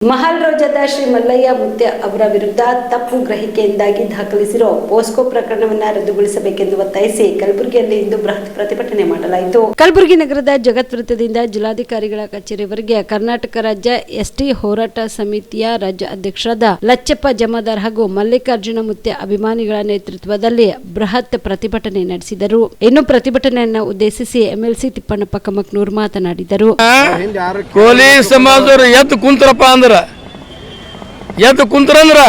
ಮಹಲ್ ರೋಜದ ಶ್ರೀ ಮಲ್ಲಯ್ಯ ಮುತ್ಯ ಅವರ ವಿರುದ್ಧ ತಪ್ಪು ಗ್ರಹಿಕೆಯಿಂದಾಗಿ ದಾಖಲಿಸಿರೋ ಪೋಸ್ಕೋ ಪ್ರಕರಣವನ್ನು ರದ್ದುಗೊಳಿಸಬೇಕೆಂದು ಒತ್ತಾಯಿಸಿ ಕಲಬುರಗಿಯಲ್ಲಿ ಇಂದು ಬೃಹತ್ ಪ್ರತಿಭಟನೆ ಮಾಡಲಾಯಿತು. ಕಲಬುರಗಿ ನಗರದ ಜಗತ್ ವೃತ್ತದಿಂದ ಜಿಲ್ಲಾಧಿಕಾರಿಗಳ ಕಚೇರಿವರೆಗೆ ಕರ್ನಾಟಕ ರಾಜ್ಯ ಎಸ್ಟಿ ಹೋರಾಟ ಸಮಿತಿಯ ರಾಜ್ಯ ಅಧ್ಯಕ್ಷರಾದ ಲಚ್ಚಪ್ಪ ಜಮಾದಾರ್ ಹಾಗೂ ಮಲ್ಲಿಕಾರ್ಜುನ ಮುತ್ಯ ಅಭಿಮಾನಿಗಳ ನೇತೃತ್ವದಲ್ಲಿ ಬೃಹತ್ ಪ್ರತಿಭಟನೆ ನಡೆಸಿದರು. ಇನ್ನು ಪ್ರತಿಭಟನೆಯನ್ನು ಉದ್ದೇಶಿಸಿ ಎಂಎಲ್ಸಿ ತಿಪ್ಪಣ್ಣಪ್ಪ ಕಮಕ್ನೂರ್ ಮಾತನಾಡಿದರು. ಪೊಲೀಸ್ ಸಮಾಜದವರು ಎದ್ದು ಕುಂತರಪ್ಪ ಎದ್ದು ಕುಂತ್ರಂದ್ರ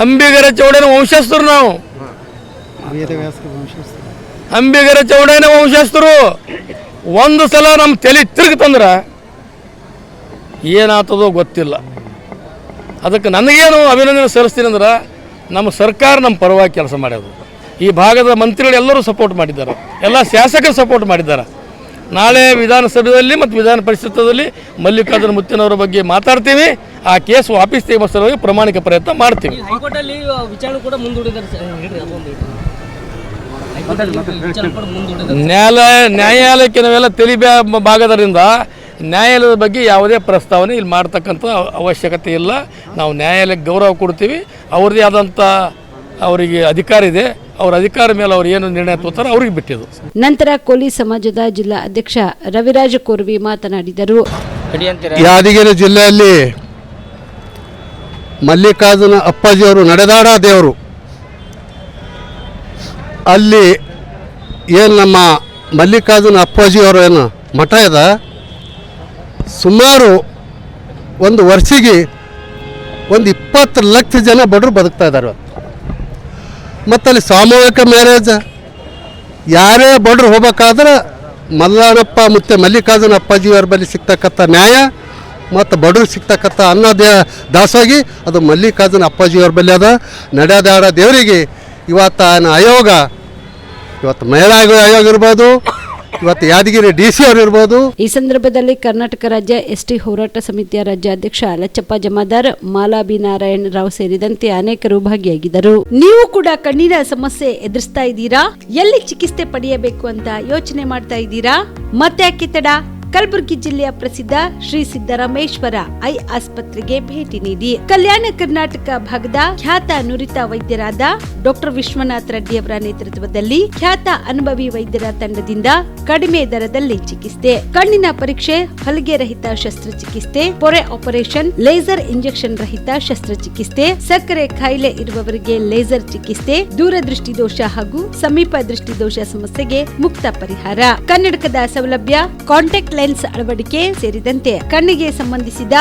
ಅಂಬಿಗರ ಚೌಡನ ವಂಶಸ್ಥರು. ನಾವು ಅಂಬಿಗರ ಚೌಡನ ವಂಶಸ್ಥರು. ಒಂದು ಸಲ ನಮ್ಮ ತಲೆ ತಿರುಗ್ತಂದ್ರ ಏನಾಗ್ತದೋ ಗೊತ್ತಿಲ್ಲ. ಅದಕ್ಕೆ ನನಗೇನು ಅಭಿನಂದನೆ ಸಲ್ಲಿಸ್ತೀನಿ ಅಂದ್ರೆ ನಮ್ಮ ಸರ್ಕಾರ ನಮ್ಮ ಪರವಾಗಿ ಕೆಲಸ ಮಾಡ್ಯದು. ಈ ಭಾಗದ ಮಂತ್ರಿಗಳು ಎಲ್ಲರೂ ಸಪೋರ್ಟ್ ಮಾಡಿದ್ದಾರೆ, ಎಲ್ಲ ಶಾಸಕರು ಸಪೋರ್ಟ್ ಮಾಡಿದ್ದಾರೆ. ನಾಳೆ ವಿಧಾನಸಭೆಯಲ್ಲಿ ಮತ್ತು ವಿಧಾನ ಪರಿಷತ್ತಲ್ಲಿ ಮಲ್ಲಿಕಾರ್ಜುನ ಮುತ್ಯನವರ ಬಗ್ಗೆ ಮಾತಾಡ್ತೀವಿ. ಆ ಕೇಸ್ ವಾಪಸ್ ತೆಗೆಸಲು ಪ್ರಾಮಾಣಿಕ ಪ್ರಯತ್ನ ಮಾಡ್ತೀವಿ. ನ್ಯಾಯಾಲಯಕ್ಕೆ ನಾವೆಲ್ಲ ತಲೆ ಭಾಗದರಿಂದ ನ್ಯಾಯಾಲಯದ ಬಗ್ಗೆ ಯಾವುದೇ ಪ್ರಸ್ತಾವನೆ ಇಲ್ಲಿ ಮಾಡ್ತಕ್ಕಂಥ ಅವಶ್ಯಕತೆ ಇಲ್ಲ. ನಾವು ನ್ಯಾಯಾಲಯಕ್ಕೆ ಗೌರವ ಕೊಡ್ತೀವಿ. ಅವ್ರದ್ದೇ ಆದಂಥ ಅವರಿಗೆ ಅಧಿಕಾರ ಇದೆ. ಅವರ ಅಧಿಕಾರ ಮೇಲೆ ಅವ್ರು ಏನು ನಿರ್ಣಯ ತಗೋತಾರೆ ಅವ್ರಿಗೆ ಬಿಟ್ಟಿದ್ದು. ನಂತರ ಕೋಲಿ ಸಮಾಜದ ಜಿಲ್ಲಾ ಅಧ್ಯಕ್ಷ ರವಿರಾಜ ಕೋರ್ವಿ ಮಾತನಾಡಿದರು. ಯಾದಗಿರಿ ಜಿಲ್ಲೆಯಲ್ಲಿ ಮಲ್ಲಿಕಾರ್ಜುನ ಅಪ್ಪಾಜಿಯವರು ನಡೆದಾಡ ದೇವರು. ಅಲ್ಲಿ ಏನು ನಮ್ಮ ಮಲ್ಲಿಕಾರ್ಜುನ ಅಪ್ಪಾಜಿಯವರು ಏನು ಮಠ ಇದೆ, ಸುಮಾರು ಒಂದು ವರ್ಷಿಗೆ ಒಂದು 20 ಲಕ್ಷ ಜನ ಬಡವರು ಬದುಕ್ತಾ ಇದ್ದಾರೆ. ಮತ್ತು ಅಲ್ಲಿ ಸಾಮೂಹಿಕ ಮ್ಯಾರೇಜ್ ಯಾರೇ ಬಡ್ರು ಹೋಗ್ಬೇಕಾದ್ರೆ ಮಲ್ಲಣ್ಣಪ್ಪ ಮತ್ತು ಮಲ್ಲಿಕಾರ್ಜುನ ಅಪ್ಪಾಜಿಯವ್ರ ಬಳಿ ಸಿಗ್ತಕ್ಕಂಥ ನ್ಯಾಯ ಮತ್ತು ಬಡವ್ರಿಗೆ ಸಿಗ್ತಕ್ಕಂಥ ಅನ್ನ ದಾಸೋಗಿ ಅದು ಮಲ್ಲಿಕಾರ್ಜುನ ಅಪ್ಪಾಜಿಯವ್ರ ಬಳಿ ಅದ. ನಡೆದಾಡ ದೇವರಿಗೆ ಇವತ್ತು ಆಯೋಗ, ಇವತ್ತು ಮಹಿಳಾ ಆಯೋಗ ಇರ್ಬೋದು, ಇವತ್ತು ಯಾದಗಿರಿ DC ಅವರು ಇರ್ಬೋದು. ಈ ಸಂದರ್ಭದಲ್ಲಿ ಕರ್ನಾಟಕ ರಾಜ್ಯ ಎಸ್ಟಿ ಹೋರಾಟ ಸಮಿತಿಯ ರಾಜ್ಯಾಧ್ಯಕ್ಷ ಲಚ್ಚಪ್ಪ ಜಮಾದಾರ್, ಮಾಲಾ ಬಿ ನಾರಾಯಣ ರಾವ್ ಸೇರಿದಂತೆ ಅನೇಕರು ಭಾಗಿಯಾಗಿದ್ದರು. ನೀವು ಕೂಡ ಕಣ್ಣಿನ ಸಮಸ್ಯೆ ಎದುರಿಸ್ತಾ ಇದ್ದೀರಾ? ಎಲ್ಲಿ ಚಿಕಿತ್ಸೆ ಪಡೆಯಬೇಕು ಅಂತ ಯೋಚನೆ ಮಾಡ್ತಾ ಇದ್ದೀರಾ? ಮತ್ತೆ ಯಾಕೆ ತಡ? ಕಲಬುರಗಿ ಜಿಲ್ಲೆಯ ಪ್ರಸಿದ್ಧ ಶ್ರೀ ಸಿದ್ದರಾಮೇಶ್ವರ ಐ ಆಸ್ಪತ್ರೆಗೆ ಭೇಟಿ ನೀಡಿ ಕಲ್ಯಾಣ ಕರ್ನಾಟಕ ಭಾಗದ ಖ್ಯಾತ ನುರಿತ ವೈದ್ಯರಾದ ಡಾಕ್ಟರ್ ವಿಶ್ವನಾಥ್ ರೆಡ್ಡಿ ಅವರ ನೇತೃತ್ವದಲ್ಲಿ ಖ್ಯಾತ ಅನುಭವಿ ವೈದ್ಯರ ತಂಡದಿಂದ ಕಡಿಮೆ ದರದಲ್ಲಿ ಚಿಕಿತ್ಸೆ, ಕಣ್ಣಿನ ಪರೀಕ್ಷೆ, ಹೊಲಿಗೆ ರಹಿತ ಶಸ್ತ್ರಚಿಕಿತ್ಸೆ, ಪೊರೆ ಆಪರೇಷನ್, ಲೇಸರ್ ಇಂಜೆಕ್ಷನ್ ರಹಿತ ಶಸ್ತ್ರಚಿಕಿತ್ಸೆ, ಸಕ್ಕರೆ ಕಾಯಿಲೆ ಇರುವವರಿಗೆ ಲೇಸರ್ ಚಿಕಿತ್ಸೆ, ದೂರದೃಷ್ಟಿ ದೋಷ ಹಾಗೂ ಸಮೀಪ ದೃಷ್ಟಿ ದೋಷ ಸಮಸ್ಯೆಗೆ ಮುಕ್ತ ಪರಿಹಾರ, ಕನ್ನಡಕದ ಸೌಲಭ್ಯ, ಕಾಂಟ್ಯಾಕ್ಟ್ ಲೆನ್ಸ್ ಅಳವಡಿಕೆ ಸೇರಿದಂತೆ ಕಣ್ಣಿಗೆ ಸಂಬಂಧಿಸಿದ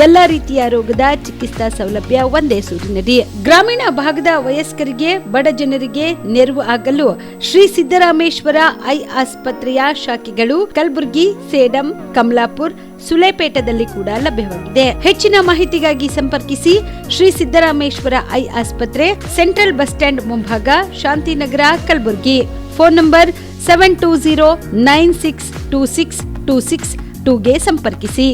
ಎಲ್ಲಾ ರೀತಿಯ ರೋಗದ ಚಿಕಿತ್ಸಾ ಸೌಲಭ್ಯ ಒಂದೇ ಸೂರಿನಡಿ. ಗ್ರಾಮೀಣ ಭಾಗದ ವಯಸ್ಕರಿಗೆ, ಬಡ ಜನರಿಗೆ ನೆರವು ಆಗಲು ಶ್ರೀ ಸಿದ್ದರಾಮೇಶ್ವರ ಐ ಆಸ್ಪತ್ರೆಯ ಶಾಖೆಗಳು ಕಲಬುರಗಿ, ಸೇಡಂ, ಕಮಲಾಪುರ್, ಸುಲೇಪೇಟದಲ್ಲಿ ಕೂಡ ಲಭ್ಯವಾಗಿದೆ. ಹೆಚ್ಚಿನ ಮಾಹಿತಿಗಾಗಿ ಸಂಪರ್ಕಿಸಿ ಶ್ರೀ ಸಿದ್ದರಾಮೇಶ್ವರ ಐ ಆಸ್ಪತ್ರೆ, ಸೆಂಟ್ರಲ್ ಬಸ್ ಸ್ಟ್ಯಾಂಡ್ ಮುಂಭಾಗ, ಶಾಂತಿನಗರ, ಕಲಬುರಗಿ. ಫೋನ್ ನಂಬರ್ 7209626262ಗೆ ಸಂಪರ್ಕಿಸಿ.